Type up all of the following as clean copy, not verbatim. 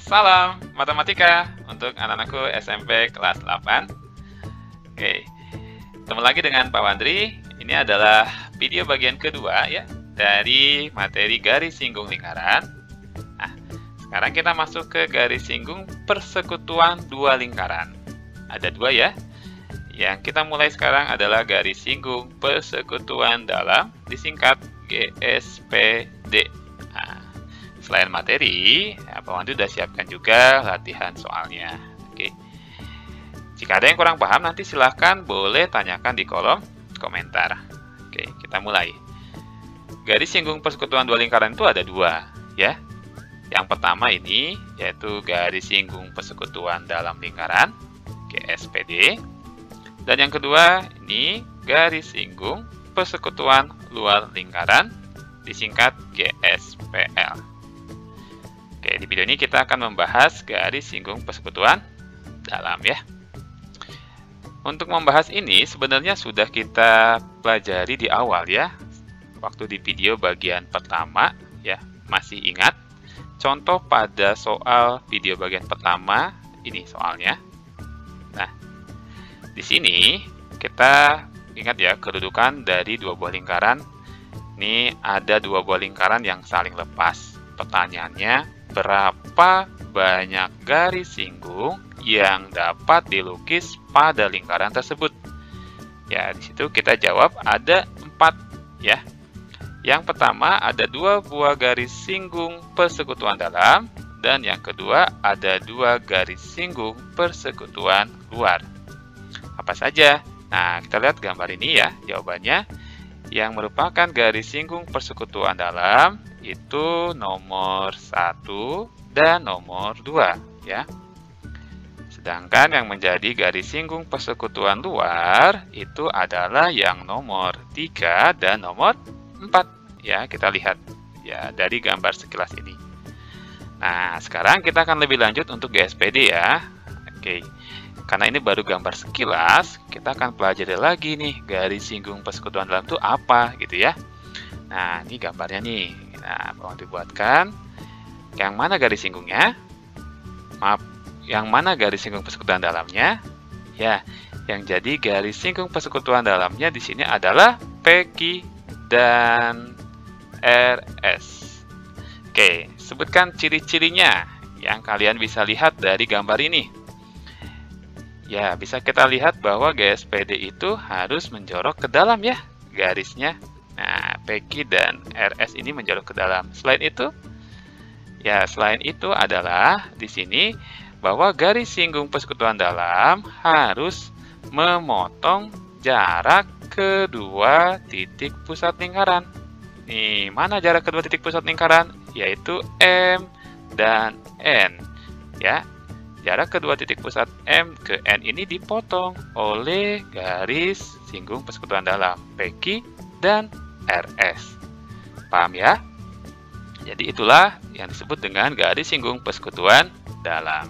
Salam matematika untuk anak-anakku SMP kelas 8. Oke, ketemu lagi dengan Pak Wandri. Ini adalah video bagian kedua ya dari materi garis singgung lingkaran. Nah, sekarang kita masuk ke garis singgung persekutuan dua lingkaran. Ada dua ya. Yang kita mulai sekarang adalah garis singgung persekutuan dalam, disingkat GSPD. Nah, selain materi, ya, Pak Wandri sudah siapkan juga latihan soalnya. Oke. Jika ada yang kurang paham, nanti silahkan boleh tanyakan di kolom komentar. Oke, kita mulai. Garis singgung persekutuan dua lingkaran itu ada dua, ya. Yang pertama ini, yaitu garis singgung persekutuan dalam lingkaran, GSPD. Dan yang kedua, ini garis singgung persekutuan luar lingkaran, disingkat GSPL. Oke, di video ini kita akan membahas garis singgung persekutuan dalam ya. Untuk membahas ini sebenarnya sudah kita pelajari di awal ya. Waktu di video bagian pertama ya, masih ingat? Contoh pada soal video bagian pertama ini soalnya. Nah, di sini kita ingat ya kedudukan dari dua buah lingkaran. Ini ada dua buah lingkaran yang saling lepas. Pertanyaannya, berapa banyak garis singgung yang dapat dilukis pada lingkaran tersebut? Ya, di situ kita jawab ada 4 ya. Yang pertama ada dua buah garis singgung persekutuan dalam, dan yang kedua ada dua garis singgung persekutuan luar. Apa saja? Nah, kita lihat gambar ini ya, jawabannya. Yang merupakan garis singgung persekutuan dalam itu nomor 1 dan nomor 2 ya. Sedangkan yang menjadi garis singgung persekutuan luar itu adalah yang nomor 3 dan nomor 4 ya. Kita lihat ya dari gambar sekilas ini. Nah, sekarang kita akan lebih lanjut untuk GSPD ya. Oke. Karena ini baru gambar sekilas, kita akan pelajari lagi nih garis singgung persekutuan dalam itu apa gitu ya. Nah, ini gambarnya nih. Nah, mau dibuatkan. Yang mana garis singgungnya? Maaf, yang mana garis singgung persekutuan dalamnya? Ya, yang jadi garis singgung persekutuan dalamnya di sini adalah PQ dan RS. Oke, sebutkan ciri-cirinya yang kalian bisa lihat dari gambar ini. Ya, bisa kita lihat bahwa GSPD itu harus menjorok ke dalam ya garisnya. Nah, PQ dan RS ini menjorok ke dalam. Selain itu adalah di sini bahwa garis singgung persekutuan dalam harus memotong jarak kedua titik pusat lingkaran. Nih, mana jarak kedua titik pusat lingkaran? Yaitu M dan N. Ya. Jarak kedua titik pusat M ke N ini dipotong oleh garis singgung persekutuan dalam PQ dan RS. Paham ya? Jadi itulah yang disebut dengan garis singgung persekutuan dalam.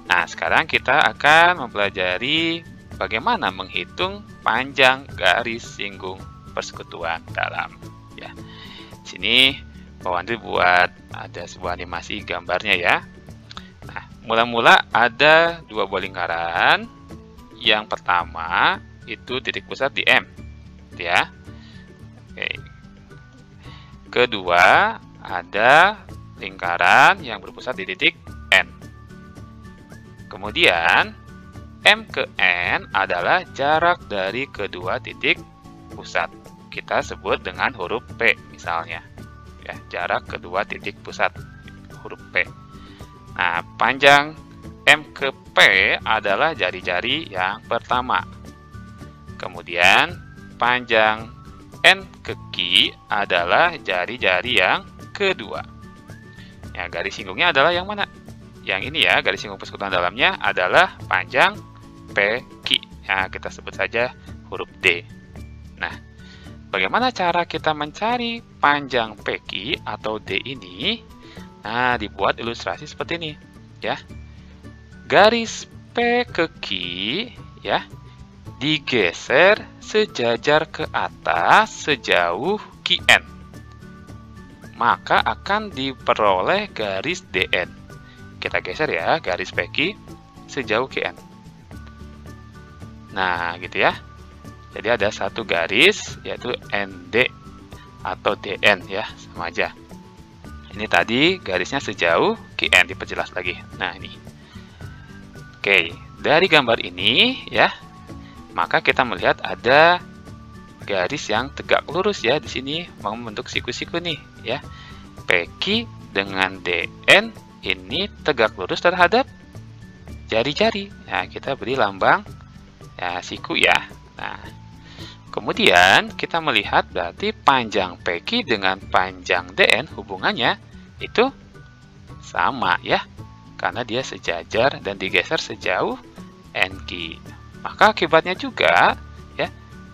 Nah, sekarang kita akan mempelajari bagaimana menghitung panjang garis singgung persekutuan dalam. Ya, di sini Pak Wandri buat ada sebuah animasi gambarnya ya. Mula-mula ada dua buah lingkaran. Yang pertama itu titik pusat di M, ya. Oke. Kedua ada lingkaran yang berpusat di titik N. Kemudian M ke N adalah jarak dari kedua titik pusat. Kita sebut dengan huruf P misalnya. Ya, jarak kedua titik pusat huruf P. Nah, panjang M ke P adalah jari-jari yang pertama. Kemudian, panjang N ke Q adalah jari-jari yang kedua. Ya, garis singgungnya adalah yang mana? Yang ini ya, garis singgung persekutuan dalamnya adalah panjang PQ. Ya, kita sebut saja huruf D. Nah, bagaimana cara kita mencari panjang PQ atau D ini? Nah, dibuat ilustrasi seperti ini, ya. Garis P ke Q, ya, digeser sejajar ke atas sejauh QN. Maka akan diperoleh garis DN. kita geser ya garis PQ sejauh QN. Nah, gitu ya. Jadi ada satu garis, yaitu ND atau DN ya, sama aja. Ini tadi garisnya sejauh QN, diperjelas lagi. Nah, ini. Oke, dari gambar ini ya, maka kita melihat ada garis yang tegak lurus ya di sini membentuk siku-siku nih ya. PQ dengan DN ini tegak lurus terhadap jari-jari. Nah, kita beri lambang ya siku ya. Nah, kemudian kita melihat berarti panjang PQ dengan panjang DN hubungannya itu sama ya. Karena dia sejajar dan digeser sejauh NQ. Maka akibatnya juga ya,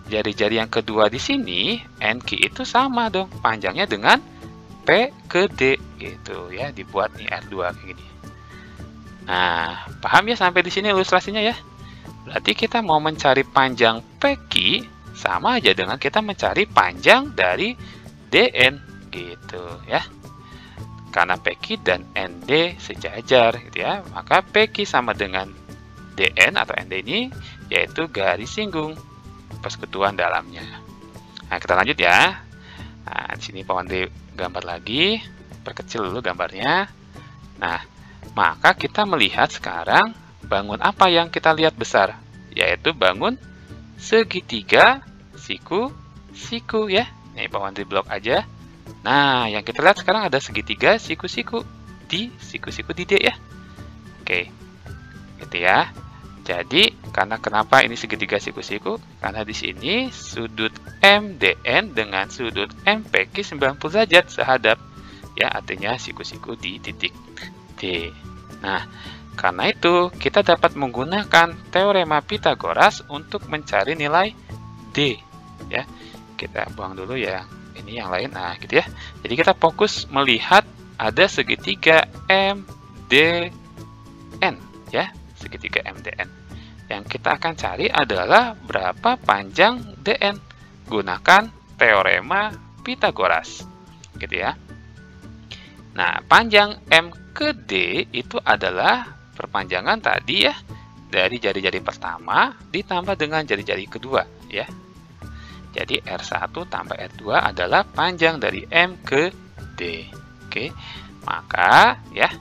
jari-jari yang kedua di sini NQ itu sama dong panjangnya dengan P ke D gitu ya, dibuat nih R2 kayak gini. Nah, paham ya sampai di sini ilustrasinya ya? Berarti kita mau mencari panjang PQ sama aja dengan kita mencari panjang dari DN gitu ya. Karena PQ dan ND sejajar gitu ya, maka PQ sama dengan DN atau ND ini yaitu garis singgung persekutuan dalamnya. Nah, kita lanjut ya. Nah, di sini Pak Wandri gambar lagi, perkecil dulu gambarnya. Nah, maka kita melihat sekarang bangun apa yang kita lihat besar, yaitu bangun segitiga siku-siku ya. Ini Pak Wandri blok aja. Nah, yang kita lihat sekarang ada segitiga siku-siku di siku-siku di D ya. Oke, gitu ya. Jadi, karena kenapa ini segitiga siku-siku? Karena di sini sudut MDN dengan sudut MPQ 90 derajat sehadap. Ya, artinya siku-siku di titik D. Nah, karena itu kita dapat menggunakan teorema Pitagoras untuk mencari nilai D. Ya, kita buang dulu ya. Ini yang lain. Nah, gitu ya. Jadi kita fokus melihat ada segitiga MDN ya, segitiga MDN. Yang kita akan cari adalah berapa panjang DN. Gunakan teorema Pitagoras. Gitu ya. Nah, panjang M ke D itu adalah perpanjangan tadi ya dari jari-jari pertama ditambah dengan jari-jari kedua ya. Jadi R1 tambah R2 adalah panjang dari M ke D. Oke. Maka ya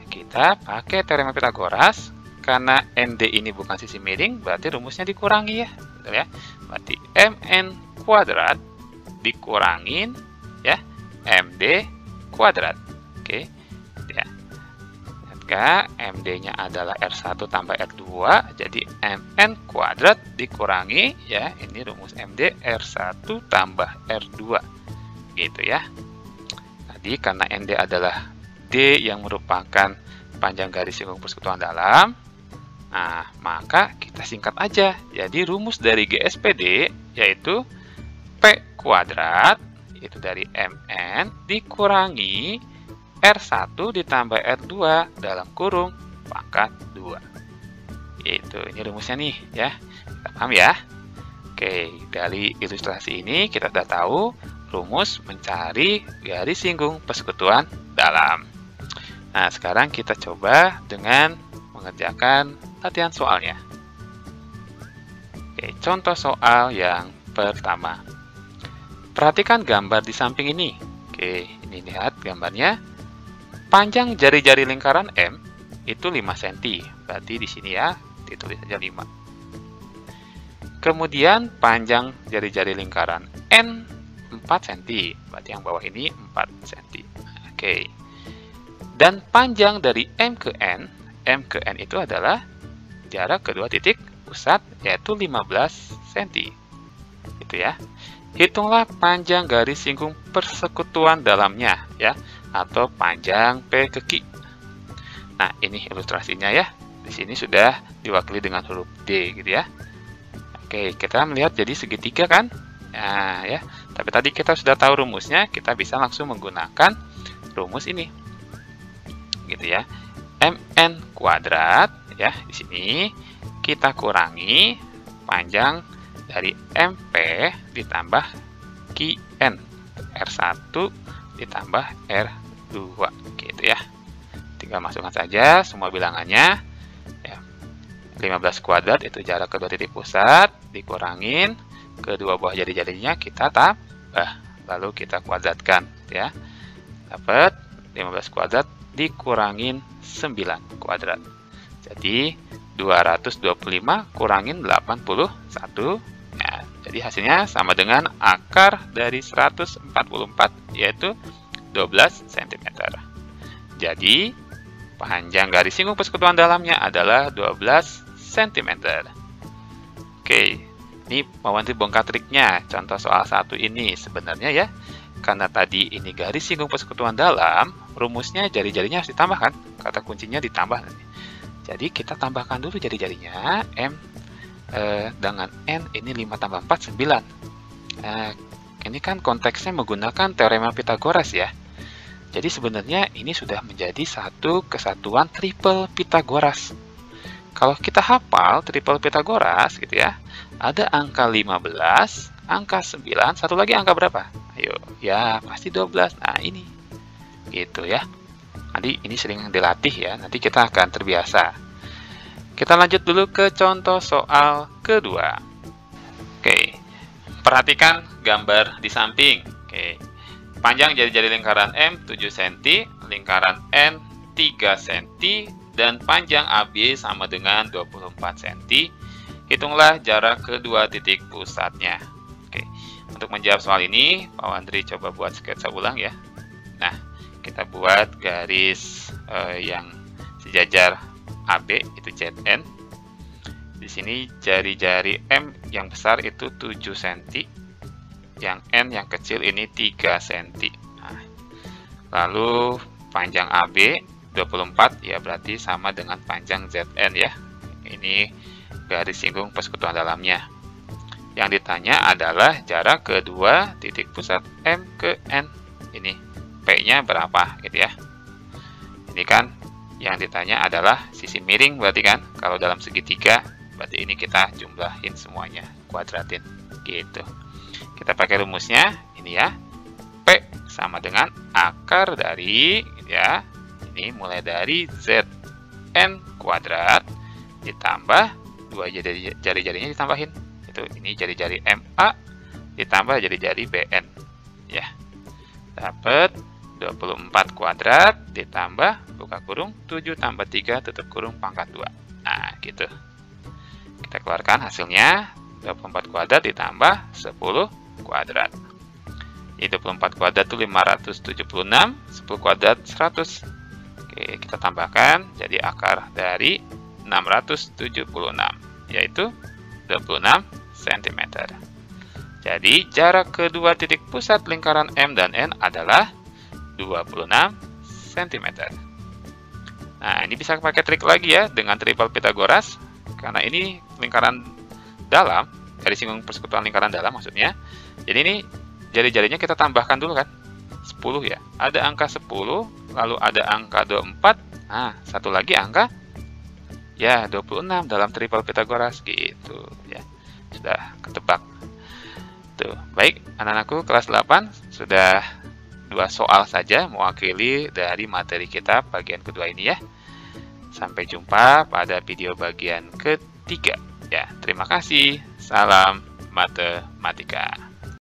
kita pakai teorema Pitagoras. Karena ND ini bukan sisi miring, berarti rumusnya dikurangi ya. Betul ya? Berarti MN kuadrat dikurangin ya MD kuadrat. Oke. Ya. Maka MD-nya adalah R1 tambah R2, jadi MN kuadrat dikurangi ya, ini rumus MD R1 tambah R2 gitu ya. Tadi karena ND adalah D yang merupakan panjang garis singgung persekutuan dalam, nah maka kita singkat aja. Jadi rumus dari GSPD yaitu P kuadrat itu dari MN dikurangi R1 ditambah R2 dalam kurung pangkat 2. Itu, ini rumusnya nih ya. Kita paham ya? Oke, dari ilustrasi ini kita sudah tahu rumus mencari garis singgung persekutuan dalam. Nah, sekarang kita coba dengan mengerjakan latihan soalnya. Oke, contoh soal yang pertama. Perhatikan gambar di samping ini. Oke, ini lihat gambarnya. Panjang jari-jari lingkaran M itu 5 cm. Berarti di sini ya, ditulis saja 5. Kemudian panjang jari-jari lingkaran N 4 cm. Berarti yang bawah ini 4 cm. Oke. Dan panjang dari M ke N itu adalah jarak kedua titik pusat, yaitu 15 cm. Gitu ya. Hitunglah panjang garis singgung persekutuan dalamnya ya, atau panjang P ke Q. Nah, ini ilustrasinya ya. Di sini sudah diwakili dengan huruf D gitu ya. Oke, kita melihat jadi segitiga kan? Nah, ya. Tapi tadi kita sudah tahu rumusnya, kita bisa langsung menggunakan rumus ini. Gitu ya. MN kuadrat ya, di sini kita kurangi panjang dari MP ditambah QN R1 ditambah R2 gitu ya. Tinggal masukkan saja semua bilangannya. Ya, 15 kuadrat itu jarak kedua titik pusat, dikurangin kedua buah jari-jarinya kita tambah, lalu kita kuadratkan, ya. Dapat 15 kuadrat dikurangin 9 kuadrat. Jadi 225 kurangin 81. Nah, jadi hasilnya sama dengan akar dari 144, yaitu 12 cm. Jadi panjang garis singgung persekutuan dalamnya adalah 12 cm. Oke, ini Pak Wandri bongkar triknya. Contoh soal 1 ini sebenarnya ya, karena tadi ini garis singgung persekutuan dalam, rumusnya jari-jarinya harus ditambahkan. Kata kuncinya ditambah nanti. Jadi kita tambahkan dulu jari-jarinya. M dengan N ini 5 tambah 4, 9. Ini kan konteksnya menggunakan teorema Pythagoras ya. Jadi sebenarnya ini sudah menjadi satu kesatuan triple Pythagoras. Kalau kita hafal triple Pythagoras gitu ya, ada angka 15, angka 9, satu lagi angka berapa? Ayo, ya pasti 12. Nah ini, gitu ya. Nanti ini sering dilatih ya, nanti kita akan terbiasa. Kita lanjut dulu ke contoh soal kedua. Oke, perhatikan gambar di samping. Oke, panjang jari-jari lingkaran M 7 cm, lingkaran N 3 cm, dan panjang AB sama dengan 24 cm. Hitunglah jarak kedua titik pusatnya. Oke, untuk menjawab soal ini, Pak Wandri coba buat sketsa ulang ya. Nah, kita buat garis yang sejajar AB itu ZN. Di sini jari-jari M yang besar itu 7 cm, yang N yang kecil ini 3 cm. Nah, lalu panjang AB 24 ya berarti sama dengan panjang ZN ya. Ini garis singgung persekutuan dalamnya. Yang ditanya adalah jarak kedua titik pusat M ke N. Ini P-nya berapa gitu ya. Ini kan yang ditanya adalah sisi miring berarti kan. Kalau dalam segitiga berarti ini kita jumlahin semuanya, kuadratin gitu. Kita pakai rumusnya ini ya. P sama dengan akar dari ya. Ini mulai dari ZN kuadrat ditambah dua jari-jarinya ditambahin. Itu ini jari-jari MA ditambah jari-jari BN ya. Dapat 24 kuadrat ditambah buka kurung 7 tambah 3 tutup kurung pangkat 2. Nah, gitu. Kita keluarkan hasilnya 24 kuadrat ditambah 10 kuadrat. Jadi 24 kuadrat itu 576, 10 kuadrat 100. Oke, kita tambahkan jadi akar dari 676, yaitu 26 cm. Jadi jarak kedua titik pusat lingkaran M dan N adalah 26 cm. Nah, ini bisa pakai trik lagi ya dengan triple Pythagoras. Karena ini lingkaran dalam, garis singgung persekutuan lingkaran dalam maksudnya. Jadi ini jari-jarinya kita tambahkan dulu kan. 10 ya. Ada angka 10, lalu ada angka 24. Nah, satu lagi angka ya 26 dalam triple Pythagoras gitu ya. Sudah ketebak. Tuh, baik anak-anakku kelas 8 sudah 2 soal saja mewakili dari materi kita bagian kedua ini ya. Sampai jumpa pada video bagian ketiga ya. Terima kasih. Salam matematika.